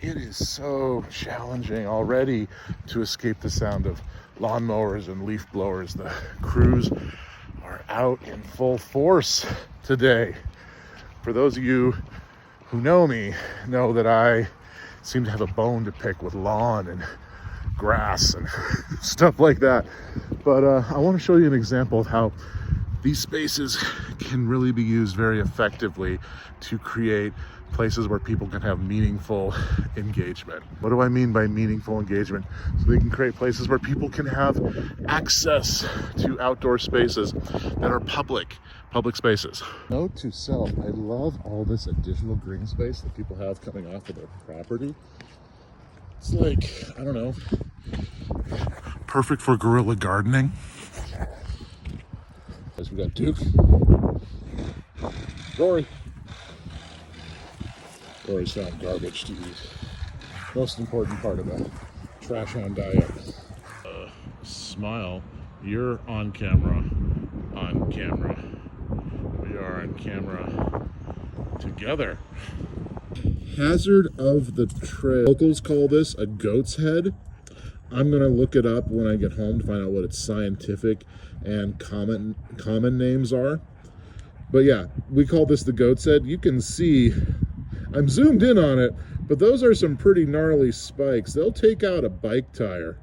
it is so challenging already to escape the sound of lawnmowers and leaf blowers. The crews are out in full force today. For those of you who know me, know that I seem to have a bone to pick with lawn and grass and stuff like that. But I want to show you an example of how these spaces can really be used very effectively to create places where people can have meaningful engagement. What do I mean by meaningful engagement? So they can create places where people can have access to outdoor spaces that are public spaces. Note to self, I love all this additional green space that people have coming off of their property. It's like, I don't know, perfect for guerrilla gardening. As we got Duke, Dory's found garbage to eat. Most important part of a trash hound diet. Smile, you're on camera. On camera. We are on camera together. Hazard of the trail. Locals call this a goat's head. I'm gonna look it up when I get home to find out what its scientific and common names are. But yeah, we call this the goat's head. You can see, I'm zoomed in on it, but those are some pretty gnarly spikes. They'll take out a bike tire.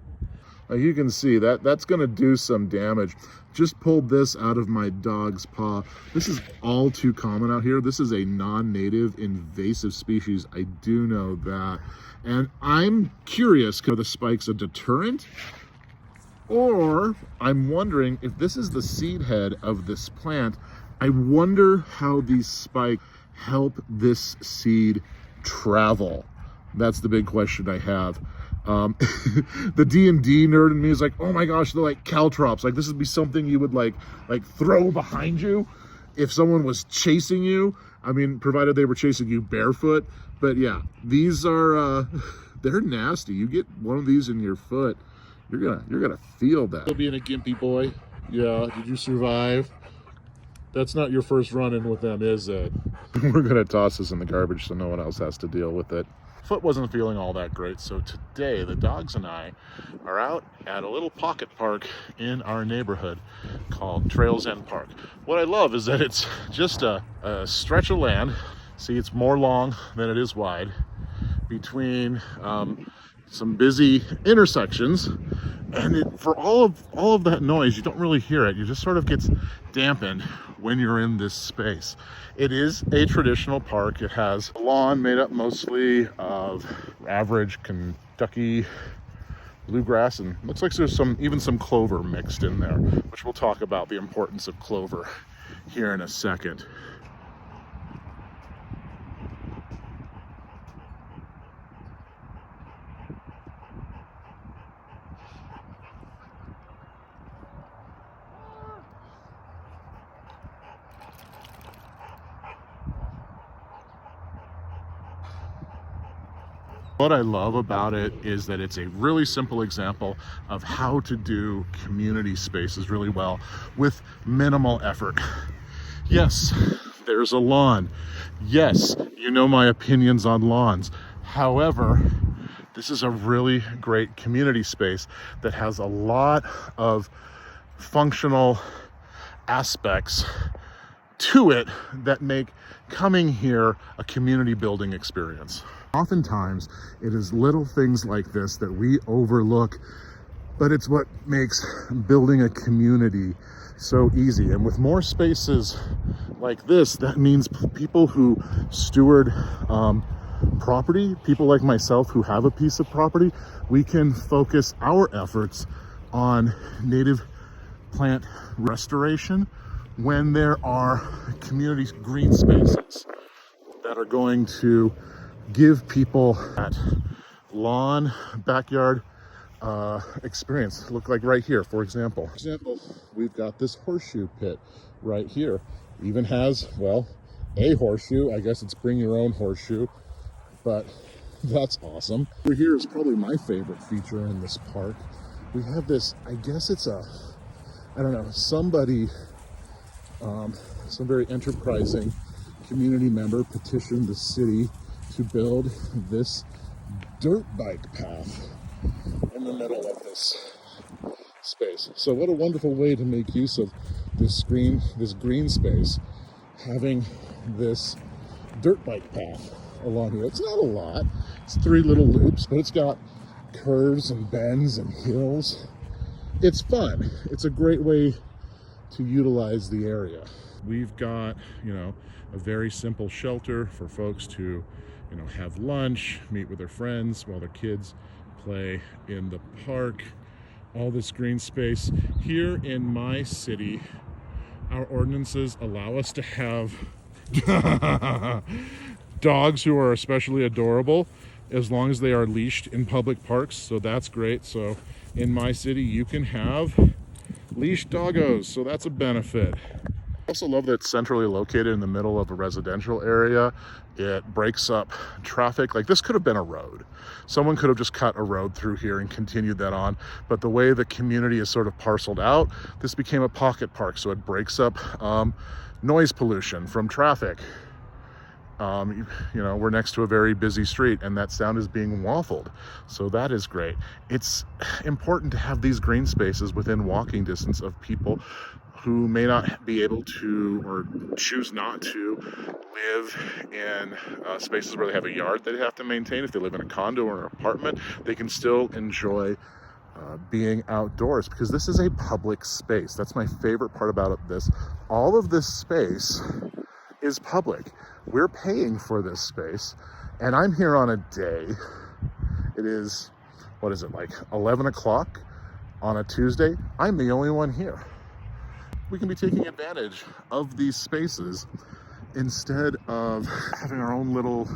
You can see that's gonna do some damage. Just pulled this out of my dog's paw. This is all too common out here. This is a non-native invasive species. I do know that. And I'm curious, are the spikes a deterrent? Or I'm wondering if this is the seed head of this plant, I wonder how these spikes help this seed travel. That's the big question I have. The D&D nerd in me is like, oh my gosh, they're like caltrops. Like this would be something you would like throw behind you if someone was chasing you. I mean, provided they were chasing you barefoot. But yeah, these are, they're nasty. You get one of these in your foot, you're gonna feel that. Still being a gimpy boy. Yeah, did you survive? That's not your first run-in with them, is it? We're gonna toss this in the garbage so no one else has to deal with it. Foot wasn't feeling all that great, so today the dogs and I are out at a little pocket park in our neighborhood called Trails End Park. What I love is that it's just a stretch of land. See, it's more long than it is wide between some busy intersections, and for all of that noise, you don't really hear it. You just sort of gets dampened when you're in this space. It is a traditional park. It has a lawn made up mostly of average Kentucky bluegrass, and looks like there's even some clover mixed in there, which we'll talk about the importance of clover here in a second. What I love about it is that it's a really simple example of how to do community spaces really well with minimal effort. Yes, there's a lawn. Yes, you know my opinions on lawns. However, this is a really great community space that has a lot of functional aspects to it that make coming here a community building experience. Oftentimes, it is little things like this that we overlook, but it's what makes building a community so easy. And with more spaces like this, that means people who steward property, people like myself who have a piece of property, we can focus our efforts on native plant restoration when there are community green spaces that are going to give people that lawn, backyard experience. Look like right here, for example. We've got this horseshoe pit right here. Even has, well, a horseshoe. I guess it's bring your own horseshoe, but that's awesome. Over here is probably my favorite feature in this park. We have this, I guess it's I don't know, somebody, some very enterprising community member petitioned the city to build this dirt bike path in the middle of this space. So what a wonderful way to make use of this green space, having this dirt bike path along here. It's not a lot. It's 3 little loops, but it's got curves and bends and hills. It's fun. It's a great way to utilize the area. We've got, a very simple shelter for folks to, have lunch, meet with their friends while their kids play in the park. All this green space. Here in my city, our ordinances allow us to have dogs who are especially adorable as long as they are leashed in public parks, so that's great. So in my city you can have leashed doggos, so that's a benefit. I also love that it's centrally located in the middle of a residential area. It breaks up traffic. Like, this could have been a road. Someone could have just cut a road through here and continued that on. But the way the community is sort of parceled out, this became a pocket park. So it breaks up noise pollution from traffic. We're next to a very busy street and that sound is being waffled. So that is great. It's important to have these green spaces within walking distance of people who may not be able to or choose not to live in spaces where they have a yard they have to maintain. If they live in a condo or an apartment, they can still enjoy being outdoors because this is a public space. That's my favorite part about this. All of this space is public. We're paying for this space, and I'm here on a day. It is, like 11 o'clock on a Tuesday. I'm the only one here. We can be taking advantage of these spaces instead of having our own little,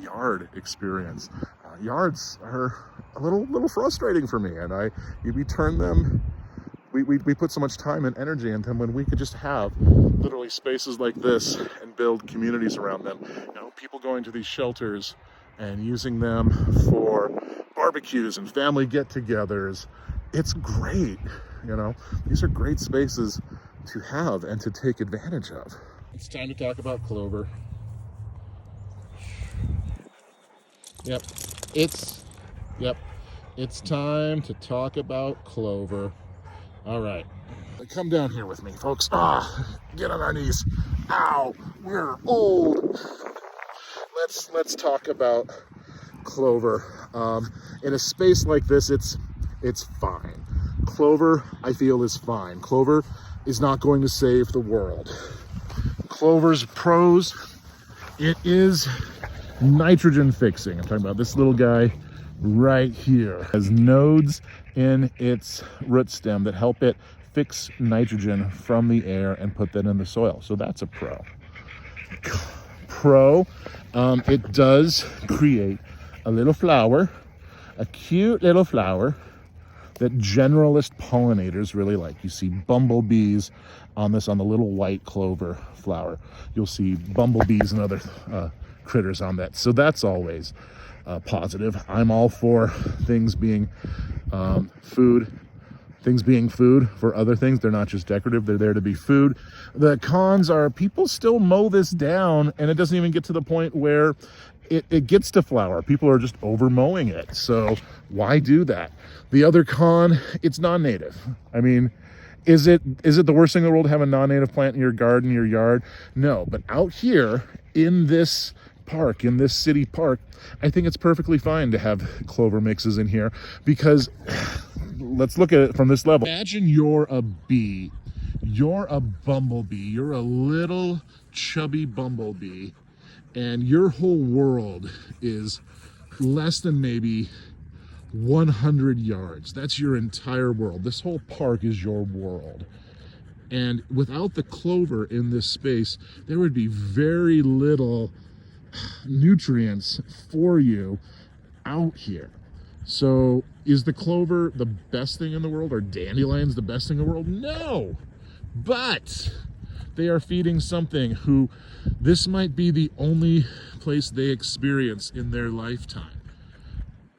yard experience. Yards are a little frustrating for me, and we turn them. We put so much time and energy into them when we could just have literally spaces like this and build communities around them. People going to these shelters and using them for barbecues and family get-togethers. It's great. These are great spaces to have and to take advantage of. It's time to talk about clover. Yep, it's time to talk about clover. All right, come down here with me, folks. Get on our knees. Ow, we're old. Let's talk about clover. In a space like this, it's fine. Clover, I feel, is fine. Clover is not going to save the world. Clover's pros: it is nitrogen fixing. I'm talking about this little guy right here. It has nodes in its root stem that help it fix nitrogen from the air and put that in the soil. So that's a pro. It does create a little flower, a cute little flower that generalist pollinators really like. You see bumblebees on the little white clover flower. You'll see bumblebees and other critters on that. So that's always positive. I'm all for things being food for other things. They're not just decorative, they're there to be food. The cons are people still mow this down and it doesn't even get to the point where it gets to flower. People are just over mowing it. So why do that? The other con, it's non-native. I mean, is it the worst thing in the world to have a non-native plant in your garden, your yard? No, but out here in this park, in this city park, I think it's perfectly fine to have clover mixes in here because let's look at it from this level. Imagine you're a bee, you're a bumblebee, you're a little chubby bumblebee, and your whole world is less than maybe 100 yards. That's your entire world. This whole park is your world. And without the clover in this space, there would be very little nutrients for you out here. So is the clover the best thing in the world? Are dandelions the best thing in the world? No, but they are feeding something who this might be the only place they experience in their lifetime.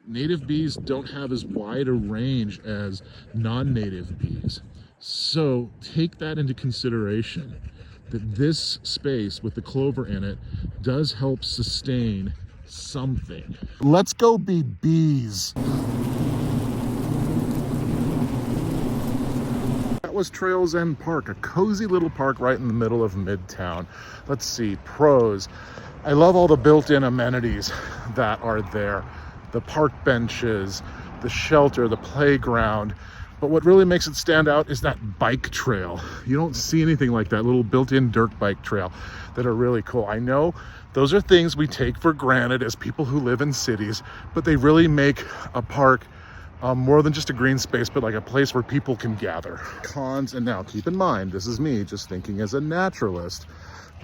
Native bees don't have as wide a range as non-native bees. So take that into consideration, that this space with the clover in it does help sustain something. Let's go be bees. That was Trails End Park, a cozy little park right in the middle of Midtown. Let's see, pros. I love all the built-in amenities that are there. The park benches, the shelter, the playground. But what really makes it stand out is that bike trail. You don't see anything like that, little built-in dirt bike trail that are really cool. I know those are things we take for granted as people who live in cities, but they really make a park more than just a green space, but like a place where people can gather. Cons, and now keep in mind, this is me just thinking as a naturalist,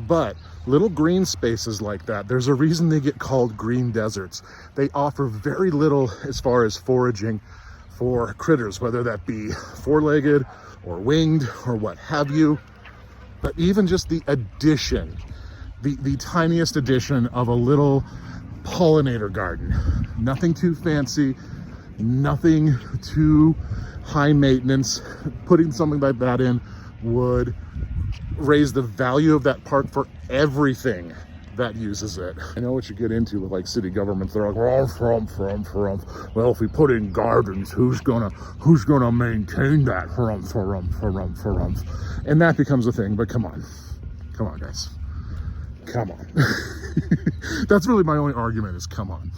but little green spaces like that, there's a reason they get called green deserts. They offer very little as far as foraging for critters, whether that be four-legged or winged or what have you. But even just the addition, the tiniest addition of a little pollinator garden, nothing too fancy, nothing too high maintenance. Putting something like that in would raise the value of that park for everything that uses it. I know what you get into with like city governments. They're like, well, if we put in gardens, who's gonna maintain that? And that becomes a thing. But come on guys, come on. That's really my only argument is come on.